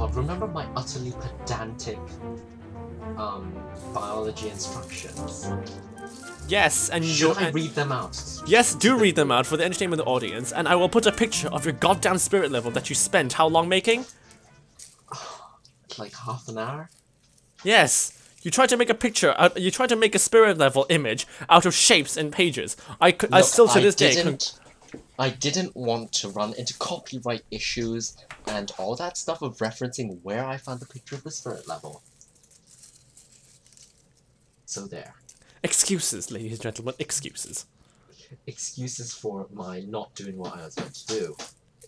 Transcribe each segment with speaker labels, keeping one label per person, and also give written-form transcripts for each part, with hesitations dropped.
Speaker 1: god, remember my utterly pedantic biology instructions?
Speaker 2: Yes, and
Speaker 1: Should I read them out?
Speaker 2: Yes, do read them out for the entertainment of the audience, and I will put a picture of your goddamn spirit level that you spent how long making?
Speaker 1: Like half an hour?
Speaker 2: Yes. You tried to make a picture, you tried to make a spirit level image out of shapes and pages. I still to this day...
Speaker 1: I didn't want to run into copyright issues and all that stuff of referencing where I found the picture of the spirit level. So there.
Speaker 2: Excuses, ladies and gentlemen, excuses.
Speaker 1: Excuses for my not doing what I was meant to do.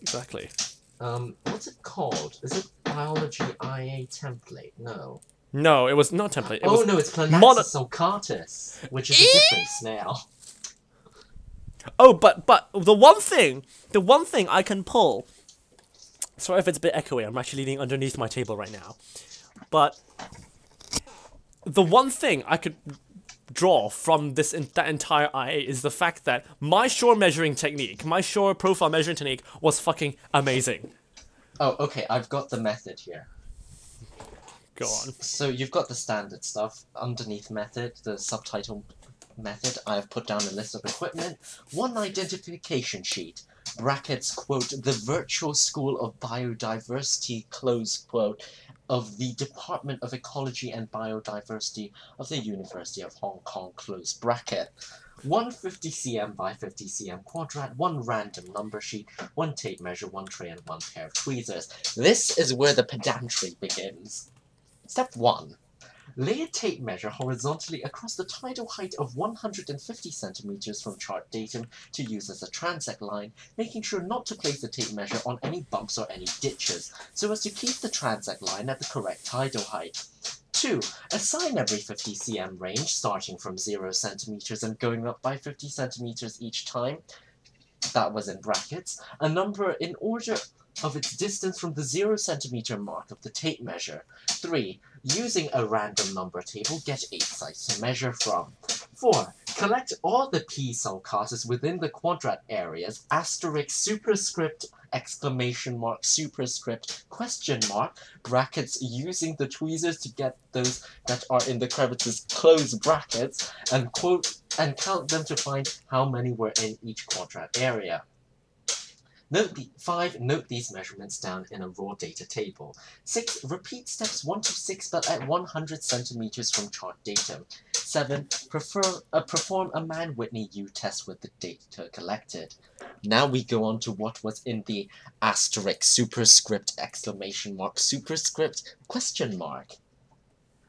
Speaker 2: Exactly.
Speaker 1: What's it called? Is it Biology IA template? No.
Speaker 2: No, it was not template.
Speaker 1: No, it's Planaxis sulcatus, which is a different snail.
Speaker 2: Oh, but the one thing I can pull. Sorry if it's a bit echoey. I'm actually leaning underneath my table right now. But the one thing I could draw from that entire IA is the fact that my shore measuring technique, my shore profile measuring technique was fucking amazing.
Speaker 1: Oh, okay, I've got the method here.
Speaker 2: Go on.
Speaker 1: So you've got the standard stuff. Underneath method, the subtitle method, I have put down a list of equipment, one identification sheet, brackets, quote, the Virtual School of Biodiversity, close quote, of the Department of Ecology and Biodiversity of the University of Hong Kong, close bracket. 150 cm by 50 cm quadrat, one random number sheet, one tape measure, one tray, and one pair of tweezers. This is where the pedantry begins. Step 1. Lay a tape measure horizontally across the tidal height of 150 centimeters from chart datum to use as a transect line, making sure not to place the tape measure on any bumps or any ditches, so as to keep the transect line at the correct tidal height. 2. Assign every 50 cm range, starting from 0 centimeters and going up by 50 centimeters each time, that was in brackets, a number in order of its distance from the 0 centimeter mark of the tape measure. 3. Using a random number table, get 8 sites to measure from. 4. Collect all the P sulcatus within the quadrat areas, asterisk, superscript, exclamation mark, superscript, question mark, brackets, using the tweezers to get those that are in the crevices, close brackets, and quote, and count them to find how many were in each quadrat area. 5. Note these measurements down in a raw data table. 6. Repeat steps 1 to 6 but at 100 centimeters from chart datum. 7. Perform a Mann-Whitney U-test with the data collected. Now we go on to what was in the asterisk, superscript, exclamation mark, superscript, question mark.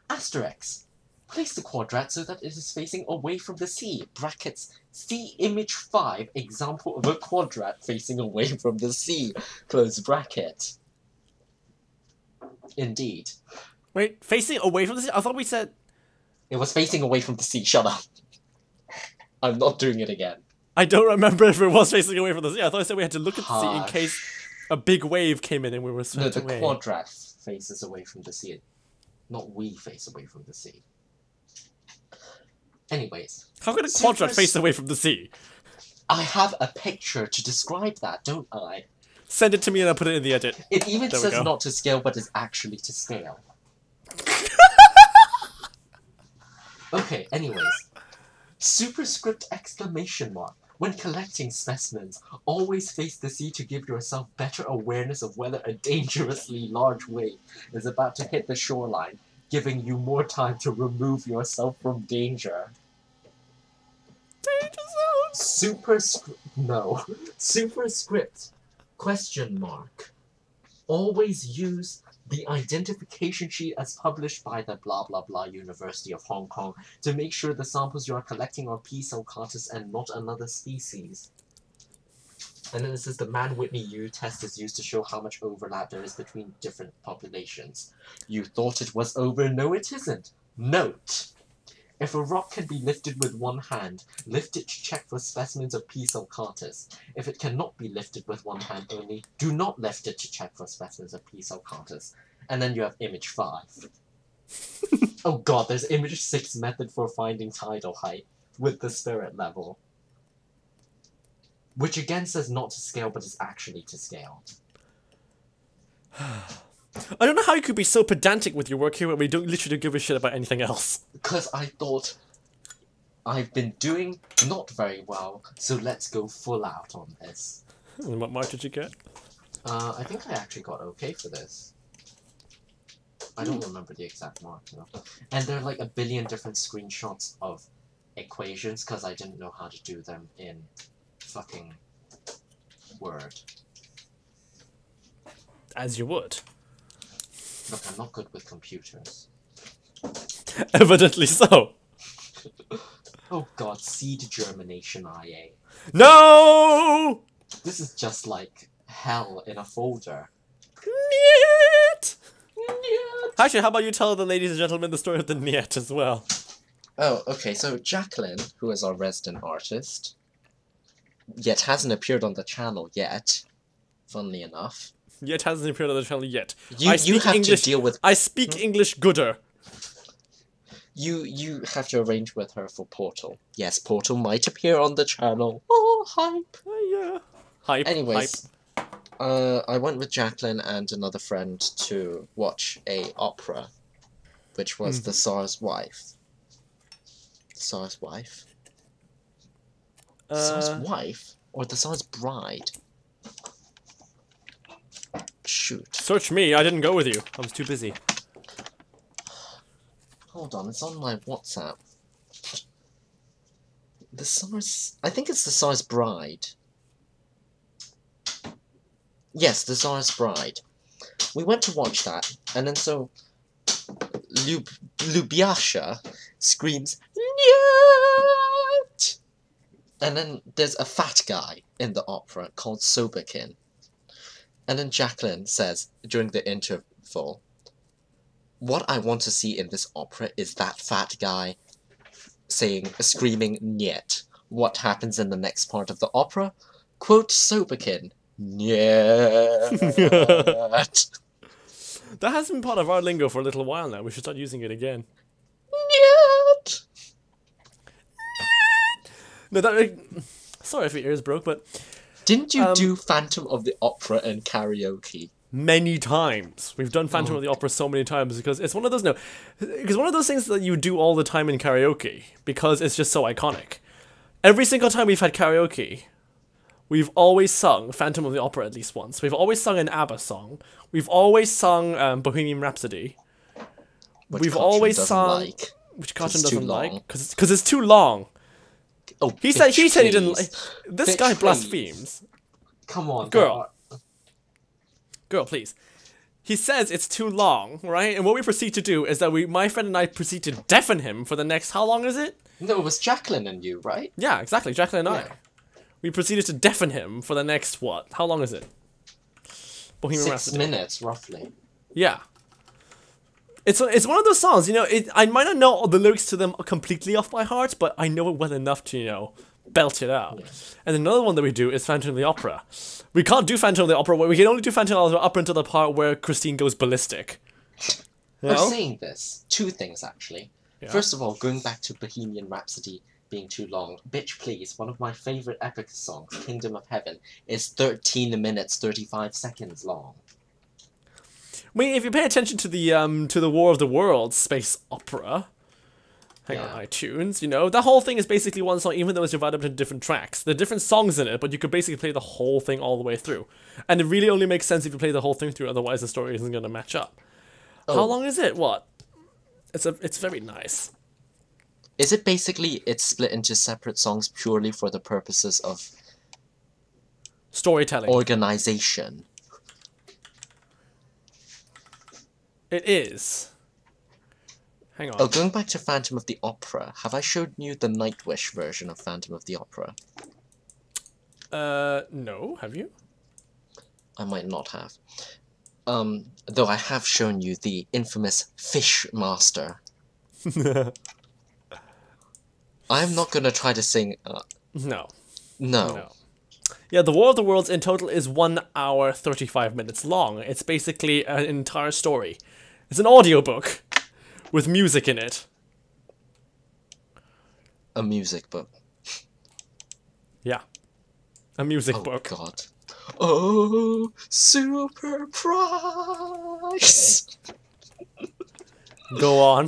Speaker 1: Asterisk. Place the quadrat so that it is facing away from the sea. Brackets. See image 5, example of a quadrat facing away from the sea. Close bracket. Indeed.
Speaker 2: Wait, facing away from the sea? I thought we said...
Speaker 1: It was facing away from the sea. Shut up. I'm not doing it again.
Speaker 2: I don't remember if it was facing away from the sea. I thought I said we had to look at the sea in case a big wave came in and we were swept away.
Speaker 1: No, the quadrat faces away from the sea. Not we face away from the sea. Anyways.
Speaker 2: How can a quadrat face away from the sea?
Speaker 1: I have a picture to describe that, don't I?
Speaker 2: Send it to me and I'll put it in the edit.
Speaker 1: It even says not to scale, but is actually to scale. Okay, anyways. Superscript exclamation mark. When collecting specimens, always face the sea to give yourself better awareness of whether a dangerously large wave is about to hit the shoreline, giving you more time to remove yourself from danger.
Speaker 2: Danger zone!
Speaker 1: Superscript, question mark. Always use the identification sheet as published by the blah blah blah University of Hong Kong to make sure the samples you are collecting are P. sulcatus and not another species. And then it says the Mann-Whitney U test is used to show how much overlap there is between different populations. You thought it was over? No, it isn't. Note. If a rock can be lifted with one hand, lift it to check for specimens of P. sulcatus. If it cannot be lifted with one hand only, do not lift it to check for specimens of P. sulcatus. And then you have image 5. Oh god, there's image 6 method for finding tidal height with the spirit level. Which again says not to scale, but is actually to scale.
Speaker 2: I don't know how you could be so pedantic with your work here when we don't literally give a shit about anything else.
Speaker 1: Because I thought I've been doing not very well, so let's go full out on this.
Speaker 2: And what mark did you get?
Speaker 1: I think I actually got okay for this. I don't remember the exact mark though. And there are like a billion different screenshots of equations because I didn't know how to do them in fucking Word.
Speaker 2: As you would.
Speaker 1: Look, I'm not good with computers.
Speaker 2: Evidently so.
Speaker 1: Oh god, seed germination IA.
Speaker 2: No!
Speaker 1: This is just like hell in a folder.
Speaker 2: Niet!
Speaker 1: Niet.
Speaker 2: Actually, how about you tell the ladies and gentlemen the story of the Niet as well?
Speaker 1: Oh, okay, so Jacqueline, who is our resident artist, yet hasn't appeared on the channel yet, funnily enough.
Speaker 2: Yet hasn't appeared on the channel yet.
Speaker 1: You have
Speaker 2: English,
Speaker 1: to deal with...
Speaker 2: I speak English gooder.
Speaker 1: You have to arrange with her for Portal. Yes, Portal might appear on the channel. Oh, hype.
Speaker 2: Yeah. Hype.
Speaker 1: Anyways,
Speaker 2: Hype.
Speaker 1: I went with Jacqueline and another friend to watch a opera, which was The Tsar's Wife. The Tsar's Wife? The Tsar's Wife? Or The Tsar's Bride? Shoot.
Speaker 2: Search me, I didn't go with you. I was too busy.
Speaker 1: Hold on, it's on my WhatsApp. The Tsar's... I think it's The Tsar's Bride. Yes, The Tsar's Bride. We went to watch that, and then so... Lubiasha screams, Niet! And then there's a fat guy in the opera called Soberkin. And then Jacqueline says, during the interval, what I want to see in this opera is that fat guy screaming Niet. What happens in the next part of the opera? Quote Soberkin, Niet.
Speaker 2: That has been part of our lingo for a little while now. We should start using it again.
Speaker 1: Niet.
Speaker 2: No, that... Sorry if your ears broke, but...
Speaker 1: Didn't you do Phantom of the Opera and karaoke?
Speaker 2: Many times. We've done Phantom of the Opera so many times because it's one of those because one of those things that you do all the time in karaoke because it's just so iconic. Every single time we've had karaoke, we've always sung Phantom of the Opera at least once. We've always sung an ABBA song. We've always sung Bohemian Rhapsody. We've always sung which Carton doesn't like because it's too long.
Speaker 1: Oh,
Speaker 2: he said he didn't like this guy blasphemes.
Speaker 1: Come on,
Speaker 2: girl. Girl, please. He says it's too long, right? And what we proceed to do is that my friend and I proceed to deafen him for the next, how long is it?
Speaker 1: No, it was Jacqueline and you, right?
Speaker 2: Yeah, exactly, Jacqueline and I. We proceeded to deafen him for the next, what? How long is it? Bohemian Rhapsody.
Speaker 1: 6 minutes, roughly.
Speaker 2: Yeah. It's one of those songs, you know, I might not know all the lyrics to them completely off by heart, but I know it well enough to, you know, belt it out. Yeah. And another one that we do is Phantom of the Opera. We can't do Phantom of the Opera. We can only do Phantom of the Opera until the part where Christine goes ballistic.
Speaker 1: I'm saying this. Two things, actually.
Speaker 2: Yeah.
Speaker 1: First of all, going back to Bohemian Rhapsody being too long. Bitch Please, one of my favourite epic songs, Kingdom of Heaven, is 13 minutes, 35 seconds long.
Speaker 2: I mean, if you pay attention to the War of the Worlds space opera... Hang on, iTunes, you know, that whole thing is basically one song, even though it's divided up into different tracks. There are different songs in it, but you could basically play the whole thing all the way through. And it really only makes sense if you play the whole thing through, otherwise the story isn't going to match up. Oh. How long is it? What? It's very nice.
Speaker 1: Is it basically, it's split into separate songs purely for the purposes of...
Speaker 2: storytelling.
Speaker 1: Organization.
Speaker 2: It is. Hang on.
Speaker 1: Oh, going back to Phantom of the Opera, have I showed you the Nightwish version of Phantom of the Opera?
Speaker 2: No, have you?
Speaker 1: I might not have. Though I have shown you the infamous Fish Master. I'm not gonna try to sing...
Speaker 2: No.
Speaker 1: No.
Speaker 2: Yeah, the War of the Worlds in total is 1 hour, 35 minutes long. It's basically an entire story. It's an audiobook. With music in it.
Speaker 1: A music book.
Speaker 2: Yeah. A music book.
Speaker 1: Oh, God. Oh, super price.
Speaker 2: Go on.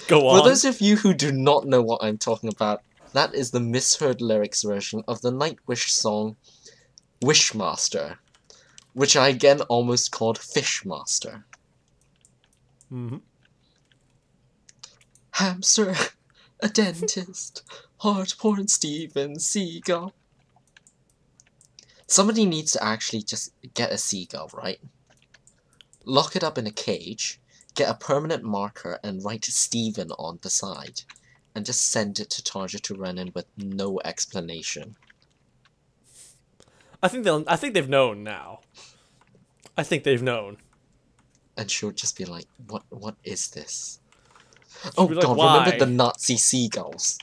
Speaker 2: Go
Speaker 1: For
Speaker 2: on.
Speaker 1: those of you who do not know what I'm talking about, that is the misheard lyrics version of the Nightwish song Wishmaster, which I again almost called Fishmaster.
Speaker 2: Mm-hmm.
Speaker 1: Hamster, a dentist, hard porn Steven Seagull. Somebody needs to actually just get a seagull, right? Lock it up in a cage, get a permanent marker and write Steven on the side, and just send it to Tarja to run in with no explanation.
Speaker 2: I think they've known now. I think they've known.
Speaker 1: And she'll just be like, what is this? Oh
Speaker 2: be like,
Speaker 1: god,
Speaker 2: why?
Speaker 1: remember the Nazi seagulls?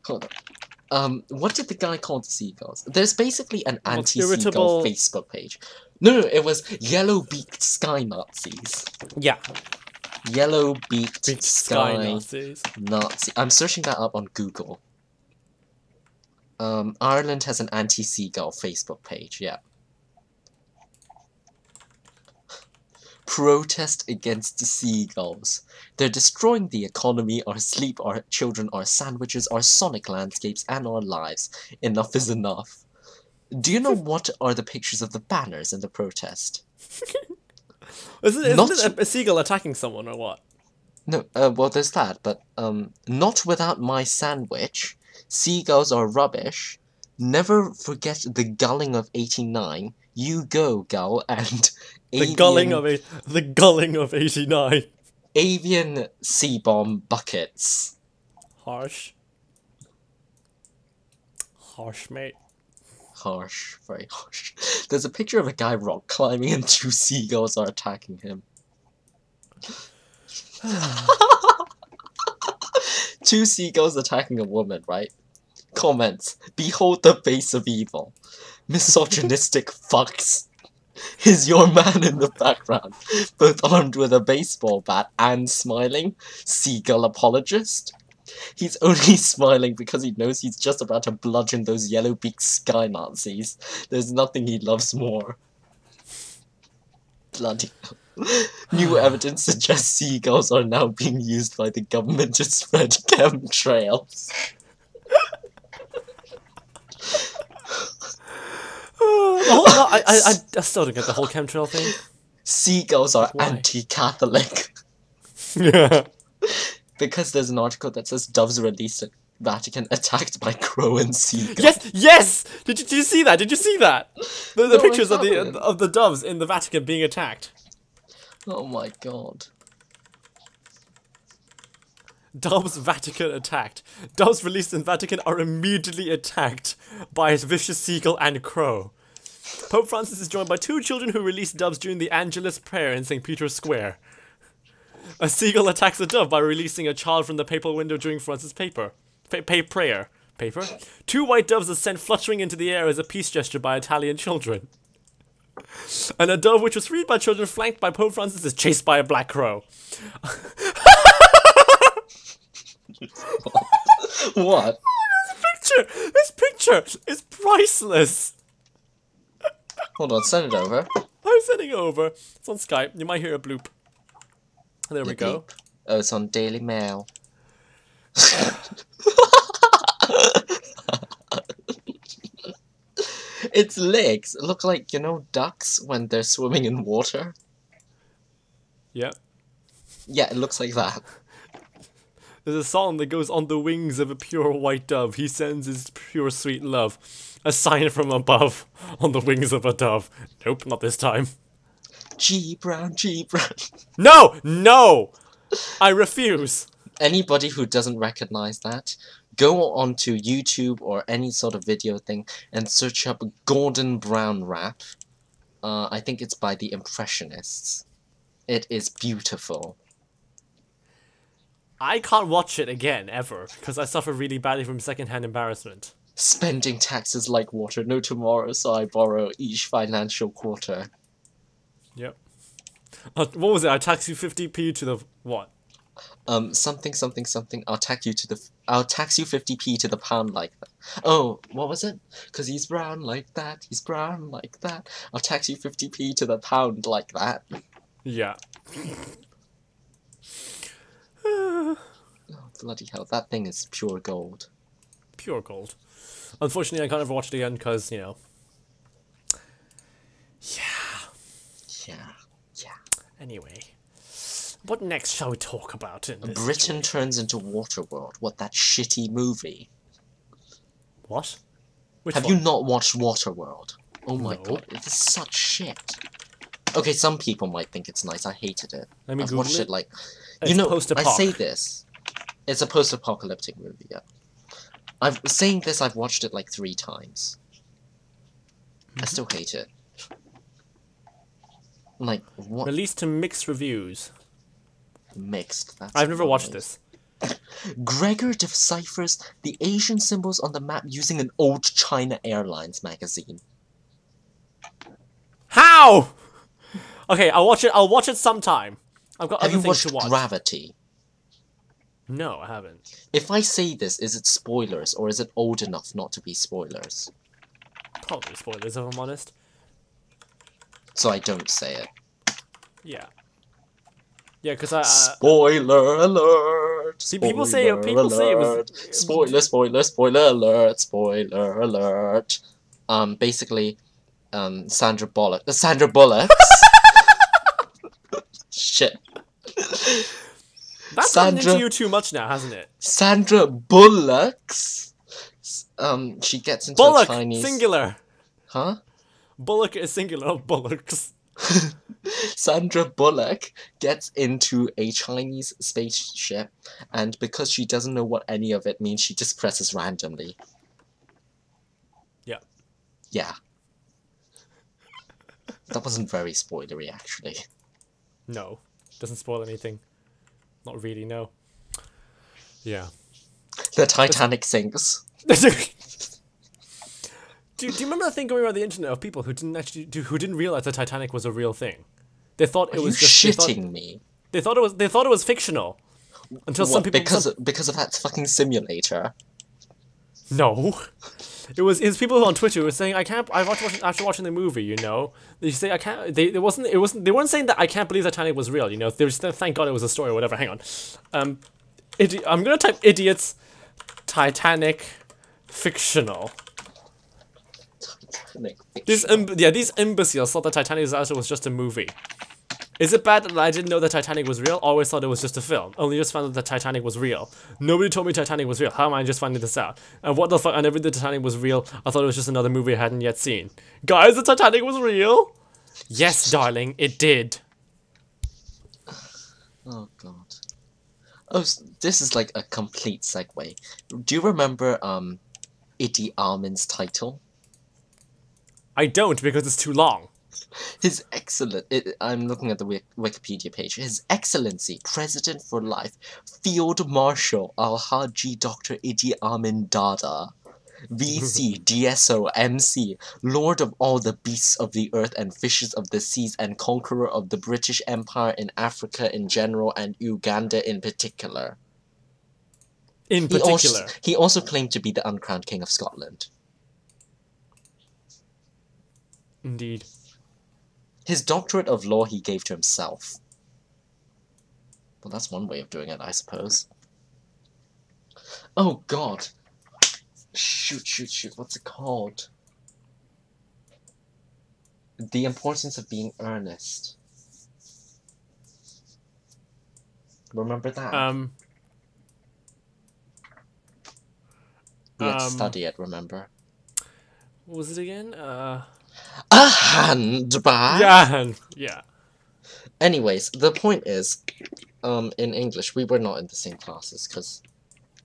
Speaker 1: Hold on. What did the guy call the seagulls? There's basically an anti-seagull
Speaker 2: irritable-
Speaker 1: Facebook page. No, it was yellow-beaked sky Nazis.
Speaker 2: Yeah.
Speaker 1: Yellow-beaked
Speaker 2: Big
Speaker 1: sky
Speaker 2: Nazis.
Speaker 1: Nazi. I'm searching that up on Google. Ireland has an anti-seagull Facebook page, yeah. Protest against the seagulls. They're destroying the economy, our sleep, our children, our sandwiches, our sonic landscapes, and our lives. Enough is enough. Do you know what are the pictures of the banners in the protest?
Speaker 2: Isn't it a seagull attacking someone or what?
Speaker 1: No, well, there's that, but, not without my sandwich, seagulls are rubbish, never forget the gulling of 89, you go, gull, and
Speaker 2: The gulling of 89.
Speaker 1: avian sea bomb buckets.
Speaker 2: Harsh. Harsh, mate.
Speaker 1: Harsh, very harsh. There's a picture of a guy rock climbing and 2 seagulls are attacking him. 2 seagulls attacking a woman, right? Comments. Behold the face of evil. Misogynistic fucks. Is your man in the background, both armed with a baseball bat and smiling? Seagull apologist? He's only smiling because he knows he's just about to bludgeon those yellow-beaked sky Nazis. There's nothing he loves more. Bloody hell. New evidence suggests seagulls are now being used by the government to spread chemtrails.
Speaker 2: I still don't get the whole chemtrail thing.
Speaker 1: Seagulls are
Speaker 2: Why?
Speaker 1: anti-Catholic.
Speaker 2: Yeah.
Speaker 1: Because there's an article that says doves released at Vatican attacked by crow and seagull.
Speaker 2: Yes, yes. Did you see that? Did you see that? The
Speaker 1: No, I
Speaker 2: pictures of
Speaker 1: haven't.
Speaker 2: the doves in the Vatican being attacked.
Speaker 1: Oh my god.
Speaker 2: Doves Vatican attacked. Doves released in Vatican are immediately attacked by a vicious seagull and crow. Pope Francis is joined by 2 children who released doves during the Angelus prayer in St. Peter's Square. A seagull attacks a dove by releasing a child from the papal window during Francis' prayer. 2 white doves are sent fluttering into the air as a peace gesture by Italian children. And a dove which was freed by children flanked by Pope Francis is chased by a black crow.
Speaker 1: What?
Speaker 2: This picture is priceless.
Speaker 1: Hold on, send it over.
Speaker 2: I'm sending it over. It's on Skype. You might hear a bloop. There we go.
Speaker 1: Oh, it's on Daily Mail. Its legs look like, you know, ducks when they're swimming in water.
Speaker 2: Yeah.
Speaker 1: Yeah, it looks like that.
Speaker 2: There's a song that goes, on the wings of a pure white dove, he sends his pure sweet love. A sign from above, on the wings of a dove. Nope, not this time.
Speaker 1: G Brown, G Brown.
Speaker 2: No! No! I refuse.
Speaker 1: Anybody who doesn't recognize that, go onto YouTube or any sort of video thing and search up Golden Brown Rap. I think it's by the Impressionists. It is beautiful.
Speaker 2: I can't watch it again, ever, because I suffer really badly from secondhand embarrassment.
Speaker 1: Spending taxes like water, no tomorrow, so I borrow each financial quarter.
Speaker 2: Yep. What was it? I tax you 50p to the what?
Speaker 1: Something, something, something. I'll tax you 50p to the pound like that. Oh, what was it? 'Cause he's brown like that. He's brown like that. I'll tax you 50p to the pound like that.
Speaker 2: Yeah.
Speaker 1: Oh, bloody hell! That thing is pure gold.
Speaker 2: Pure gold. Unfortunately, I can't ever watch it again because, you know. Yeah.
Speaker 1: Yeah.
Speaker 2: Anyway. What next shall we talk about in this
Speaker 1: Britain
Speaker 2: situation?
Speaker 1: turns into Waterworld. What, that shitty movie?
Speaker 2: What? Which
Speaker 1: Have
Speaker 2: one?
Speaker 1: you not watched Waterworld? Oh my
Speaker 2: No.
Speaker 1: god, it is such shit. Okay, some people might think it's nice. I hated it.
Speaker 2: Let me
Speaker 1: I've
Speaker 2: Google
Speaker 1: watched
Speaker 2: it.
Speaker 1: it like...
Speaker 2: It's
Speaker 1: You know, I
Speaker 2: post-apoc.
Speaker 1: say this. It's a post-apocalyptic movie, yeah. Saying this, I've watched it like 3 times. I still hate it. Like, what?
Speaker 2: Released to mixed reviews.
Speaker 1: Mixed. That's
Speaker 2: I've never watched
Speaker 1: nice.
Speaker 2: this.
Speaker 1: Gregor deciphers the Asian symbols on the map using an old China Airlines magazine.
Speaker 2: How? Okay, I'll watch it. I'll watch it sometime. I've got
Speaker 1: Have
Speaker 2: other
Speaker 1: you
Speaker 2: things
Speaker 1: watched
Speaker 2: to watch.
Speaker 1: Gravity?
Speaker 2: No, I haven't.
Speaker 1: If I say this, is it spoilers, or is it old enough not to be spoilers?
Speaker 2: Probably spoilers, if I'm honest.
Speaker 1: So I don't say it.
Speaker 2: Yeah. Yeah, because I.
Speaker 1: Spoiler alert!
Speaker 2: See, people say it was-
Speaker 1: Spoiler, spoiler, spoiler alert! Spoiler alert! Basically, Sandra Bullock. Sandra Bullocks. Shit.
Speaker 2: That's gotten
Speaker 1: Sandra-
Speaker 2: into you too much now, hasn't it?
Speaker 1: Sandra Bullocks. She gets into
Speaker 2: Bullock,
Speaker 1: a Chinese.
Speaker 2: singular.
Speaker 1: Huh?
Speaker 2: Bullock is singular of bullocks.
Speaker 1: Sandra Bullock gets into a Chinese spaceship, and because she doesn't know what any of it means, she just presses randomly.
Speaker 2: Yeah.
Speaker 1: Yeah. That wasn't very spoilery, actually.
Speaker 2: No, doesn't spoil anything. Not really. No. Yeah.
Speaker 1: The Titanic sinks.
Speaker 2: Do you remember that thing going around the internet of people who didn't realize the Titanic was a real thing? They thought it
Speaker 1: Are you
Speaker 2: was just
Speaker 1: shitting me?
Speaker 2: they thought it was fictional until some
Speaker 1: What,
Speaker 2: people
Speaker 1: because of that fucking simulator?
Speaker 2: No. It was people on Twitter who were saying after watching the movie, you know. They say I can't they weren't saying that I can't believe Titanic was real, you know. They were saying, thank God it was a story or whatever. Hang on. I'm gonna type idiots Titanic fictional.
Speaker 1: Titanic
Speaker 2: These imbeciles thought the Titanic was just a movie. Is it bad that I didn't know the Titanic was real? Always thought it was just a film. Only just found out the Titanic was real. Nobody told me Titanic was real. How am I just finding this out? And what the fuck? I never knew the Titanic was real. I thought it was just another movie I hadn't yet seen. Guys, the Titanic was real? Yes, darling, it did.
Speaker 1: Oh god. Oh, this is like a complete segue. Do you remember Idi Amin's title?
Speaker 2: I don't because it's too long.
Speaker 1: His I'm looking at the Wikipedia page. His Excellency, President for Life, Field Marshal Al-Haji Dr. Idi Amin Dada, VC, DSO, MC, Lord of all the beasts of the earth and fishes of the seas, and conqueror of the British Empire in Africa in general and Uganda in particular. He also claimed to be the uncrowned King of Scotland.
Speaker 2: Indeed.
Speaker 1: His doctorate of law he gave to himself. Well, that's one way of doing it, I suppose. Oh, God. Shoot. What's it called? The Importance of Being Earnest. Remember that? We had to study it, remember?
Speaker 2: What was it again?
Speaker 1: A handbag?
Speaker 2: Yeah.
Speaker 1: Anyways, the point is, in English, we were not in the same classes, because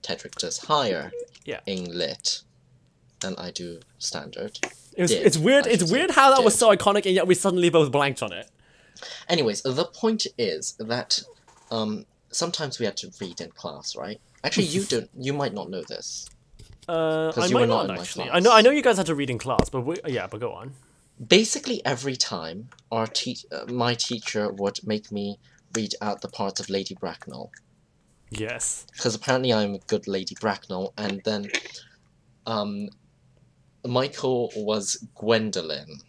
Speaker 1: Tedrick does higher Lit, and I do standard.
Speaker 2: It's weird how that was so iconic, and yet we suddenly both blanked on it.
Speaker 1: Anyways, the point is that, sometimes we had to read in class, right? Actually, you might not know this.
Speaker 2: I might not actually. I know you guys had to read in class, but but go on.
Speaker 1: Basically, every time my teacher would make me read out the parts of Lady Bracknell.
Speaker 2: Yes.
Speaker 1: Because apparently I'm a good Lady Bracknell, and then, Michael was Gwendolyn.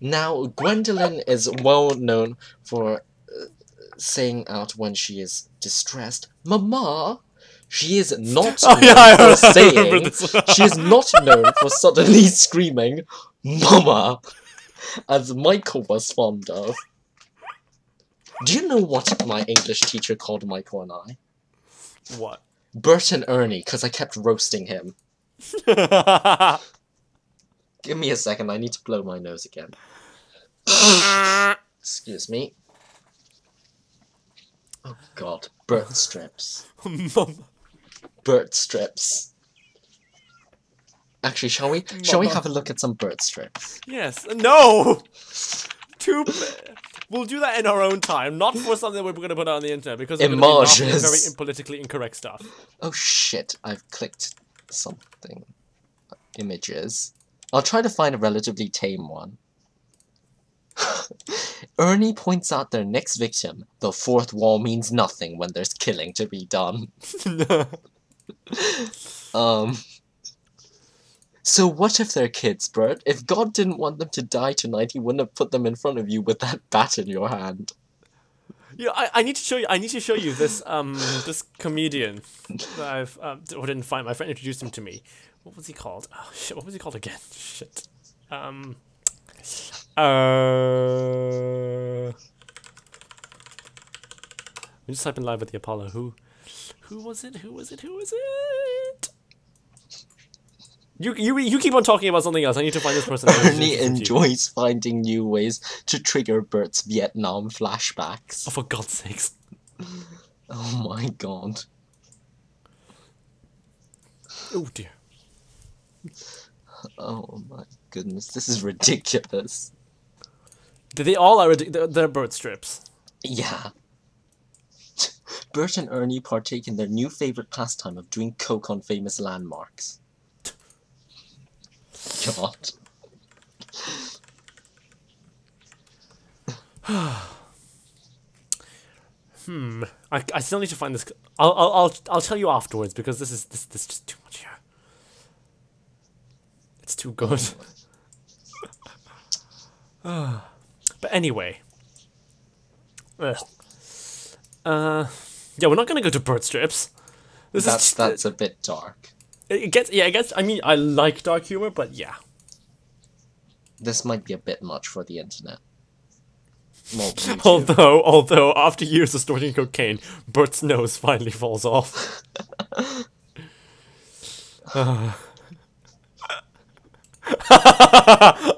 Speaker 1: Now, Gwendolyn is well known for saying out when she is distressed, "Mama." She is not
Speaker 2: Oh,
Speaker 1: known
Speaker 2: yeah, I
Speaker 1: for
Speaker 2: remember
Speaker 1: saying.
Speaker 2: this.
Speaker 1: She is not known for suddenly screaming, "Mama," as Michael was fond of. Do you know what my English teacher called Michael and I?
Speaker 2: What?
Speaker 1: Bert and Ernie, because I kept roasting him. Give me a second, I need to blow my nose again. Excuse me. Oh god, Bert strips. Bert strips. Actually, shall we have a look at some Bert strips?
Speaker 2: Yes. No! We'll do that in our own time, not for something we're going to put out on the internet, because we're going to be laughing at very politically incorrect stuff.
Speaker 1: Oh shit, I've clicked something. Images. I'll try to find a relatively tame one. Ernie points out their next victim. The fourth wall means nothing when there's killing to be done. So what if they're kids, Bert? If God didn't want them to die tonight, he wouldn't have put them in front of you with that bat in your hand.
Speaker 2: Yeah, I need to show you. I need to show you this this comedian that I've didn't find. My friend introduced him to me. What was he called? Oh shit! What was he called again? Shit. We just type in live at the Apollo. Who was it? Who was it? Who was it? You keep on talking about something else. I need to find this person.
Speaker 1: Ernie enjoys finding new ways to trigger Bert's Vietnam flashbacks.
Speaker 2: Oh, for God's sakes.
Speaker 1: Oh my god.
Speaker 2: Oh dear.
Speaker 1: Oh my goodness, this is ridiculous.
Speaker 2: They all are they're Bert strips.
Speaker 1: Yeah. Bert and Ernie partake in their new favorite pastime of doing coke on famous landmarks. God.
Speaker 2: I still need to find this. I'll tell you afterwards, because this is just too much here. It's too good. But anyway. Yeah, we're not gonna go to Bert strips.
Speaker 1: That's a bit dark.
Speaker 2: It gets. I mean, I like dark humor, but yeah.
Speaker 1: This might be a bit much for the internet. Well,
Speaker 2: although after years of snorting cocaine, Bert's nose finally falls off.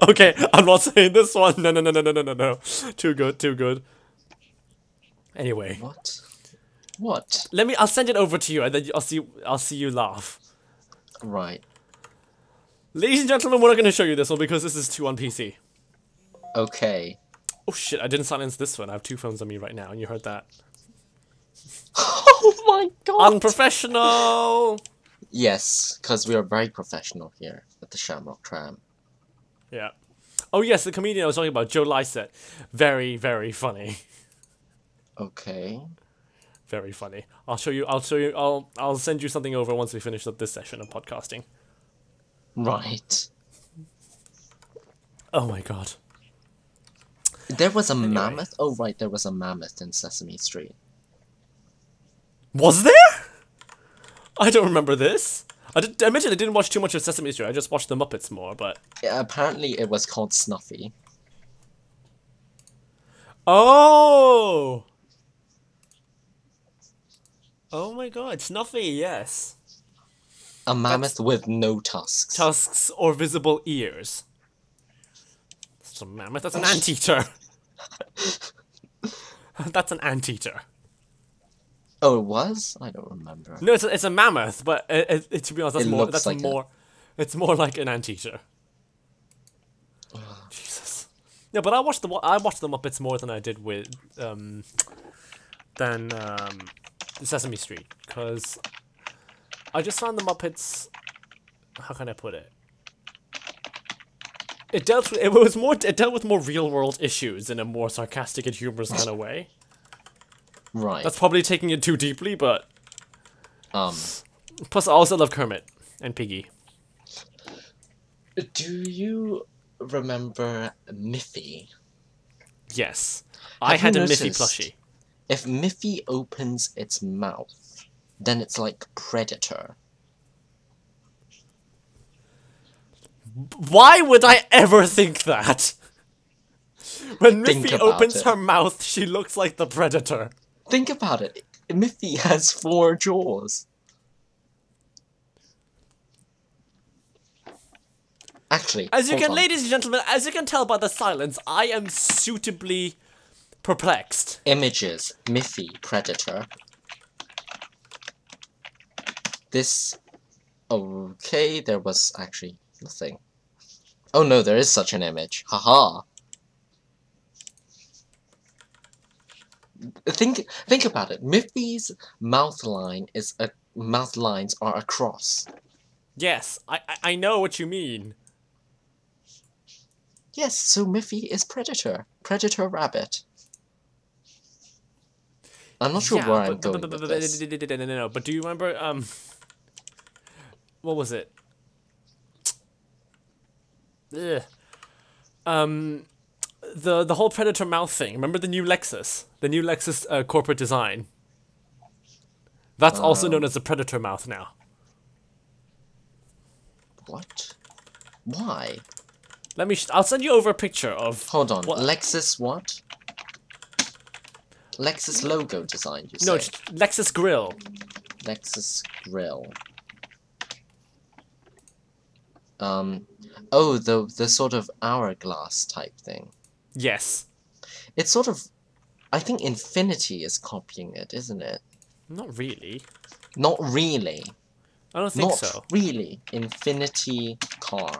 Speaker 2: Okay, I'm not saying this one. No. Too good. Anyway.
Speaker 1: What?
Speaker 2: I'll send it over to you, and then I'll see you laugh.
Speaker 1: Right.
Speaker 2: Ladies and gentlemen, we're not going to show you this one because this is too on PC.
Speaker 1: Okay.
Speaker 2: Oh shit, I didn't silence this one. I have two phones on me right now, and you heard that.
Speaker 1: Oh my god!
Speaker 2: Unprofessional!
Speaker 1: Yes, because we are very professional here at the Shamrock Tram.
Speaker 2: Yeah. Oh yes, the comedian I was talking about, Joe Lycett. Very, very funny.
Speaker 1: Okay.
Speaker 2: Very funny. I'll send you something over once we finish up this session of podcasting.
Speaker 1: Right.
Speaker 2: Oh my god.
Speaker 1: There was a mammoth? Oh right, there was a mammoth in Sesame Street.
Speaker 2: Was there? I don't remember this. I mentioned I didn't watch too much of Sesame Street, I just watched the Muppets more, but...
Speaker 1: Yeah, apparently it was called Snuffy.
Speaker 2: Oh! Oh my god, Snuffy, yes.
Speaker 1: A mammoth with no tusks.
Speaker 2: Tusks or visible ears. That's a mammoth, that's an anteater. That's an anteater.
Speaker 1: Oh, it was? I don't remember.
Speaker 2: No, it's a mammoth, but to be honest, it's more like an anteater. Jesus. Yeah, but I watched the Muppets more than I did with Sesame Street, because I just found the Muppets. How can I put it? It dealt with more real world issues in a more sarcastic and humorous kind of way.
Speaker 1: Right.
Speaker 2: That's probably taking it too deeply, but... Plus, I also love Kermit and Piggy.
Speaker 1: Do you remember Miffy?
Speaker 2: Yes. I had a Miffy plushie.
Speaker 1: If Miffy opens its mouth, then it's like Predator.
Speaker 2: Why would I ever think that? When Miffy opens her mouth, she looks like the Predator.
Speaker 1: Think about it. Miffy has 4 jaws. Actually,
Speaker 2: as you can, ladies and gentlemen, as you can tell by the silence, I am suitably perplexed.
Speaker 1: Images. Miffy, Predator. This... Okay, there was actually nothing. Oh no, there is such an image. Haha. Think about it. Miffy's mouth lines are across.
Speaker 2: Yes, I know what you mean.
Speaker 1: Yes, so Miffy is Predator. Predator Rabbit. I'm not sure where I'm going with this.
Speaker 2: No, but do you remember, what was it? Ugh. The whole Predator mouth thing. Remember the new Lexus? The new Lexus corporate design. That's also known as the Predator mouth now.
Speaker 1: What? Why?
Speaker 2: I'll send you over a picture of...
Speaker 1: Hold on, Lexus what? Lexus logo design, you say?
Speaker 2: No, Lexus grill.
Speaker 1: Lexus grill. Oh, the sort of hourglass type thing.
Speaker 2: Yes.
Speaker 1: It's sort of... I think Infinity is copying it, isn't it?
Speaker 2: Not really.
Speaker 1: Not really.
Speaker 2: I don't think so.
Speaker 1: Not really. Infinity car.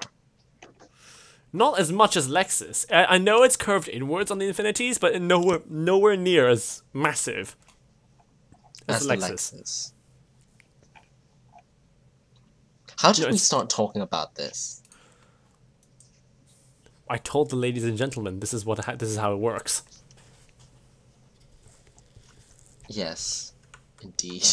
Speaker 2: Not as much as Lexus. I know it's curved inwards on the Infinities, but nowhere near as massive as the Lexus.
Speaker 1: How did we start talking about this?
Speaker 2: I told the ladies and gentlemen this is how it works.
Speaker 1: Yes, indeed.